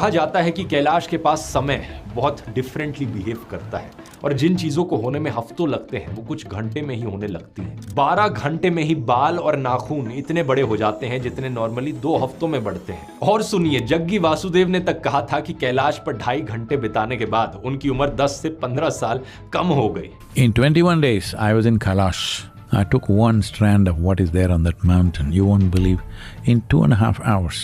कहा जाता है कि कैलाश के पास समय बहुत डिफरेंटली बिहेव करता है और जिन चीजों को होने में हफ्तों लगते हैं वो कुछ घंटे में ही होने लगती हैं। 12 घंटे में ही बाल और नाखून इतने बड़े हो जाते हैं जितने नॉर्मली 2 हफ्तों में बढ़ते हैं। और सुनिए, जग्गी वासुदेव ने तक कहा था कि कैलाश पर 2.5 घंटे बिताने के बाद उनकी उम्र 10 से 15 साल कम हो गई। In 21 days, I was in Kailash. I took one strand of what is there on that mountain. You won't believe. In 2.5 hours,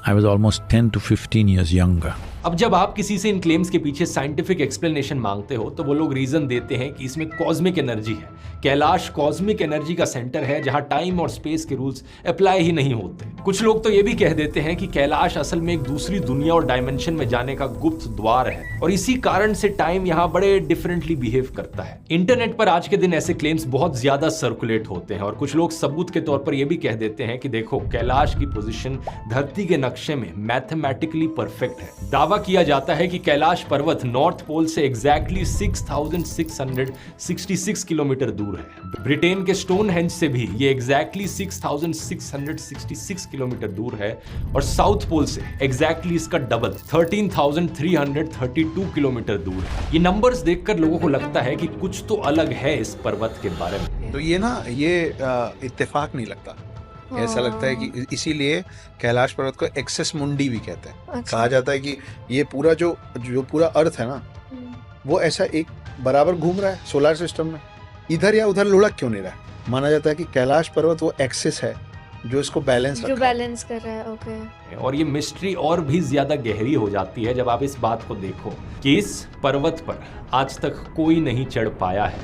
I was almost 10 to 15 years younger. अब जब आप किसी से इन क्लेम्स के पीछे साइंटिफिक एक्सप्लेनेशन मांगते हो तो वो लोग रीजन देते हैं कि इसमें कॉस्मिक एनर्जी है। कैलाश कॉस्मिक एनर्जी का सेंटर है जहां टाइम और स्पेस के रूल्स अप्लाई ही नहीं होते। कुछ लोग तो ये भी कह देते हैं कि कैलाश असल में एक दूसरी दुनिया और डायमेंशन में जाने का गुप्त द्वार है और इसी कारण से टाइम यहाँ बड़े डिफरेंटली बिहेव करता है। इंटरनेट पर आज के दिन ऐसे क्लेम्स बहुत ज्यादा सर्कुलेट होते हैं और कुछ लोग सबूत के तौर पर यह भी कह देते हैं कि देखो, कैलाश की पोजीशन धरती के नक्शे में मैथमेटिकली परफेक्ट है। दावा किया जाता है कि कैलाश पर्वत नॉर्थ पोल से एग्जैक्टली 6666 किलोमीटर दूर है। ब्रिटेन के स्टोनहेंज से भी ये एग्जैक्टली 6666 किलोमीटर दूर है और साउथ पोल से एग्जैक्टली इसका डबल 13,332 किलोमीटर दूर है। ये नंबर्स देखकर लोगों को लगता है कि कुछ तो अलग है इस पर्वत के बारे में। तो ये इत्तेफाक नहीं लगता। ऐसा लगता है कि इसीलिए कैलाश पर्वत को एक्सेस मुंडी भी कहते हैं। अच्छा। कहा जाता है कि ये पूरा जो पूरा अर्थ है ना, वो ऐसा एक बराबर घूम रहा है सोलर सिस्टम में, इधर या उधर लुढ़क क्यों नहीं रहा है। माना जाता है कि कैलाश पर्वत वो एक्सेस है जो इसको बैलेंस कर रहा है। ओके। और ये मिस्ट्री और भी ज्यादा गहरी हो जाती है जब आप इस बात को देखो कि इस पर्वत पर आज तक कोई नहीं चढ़ पाया है।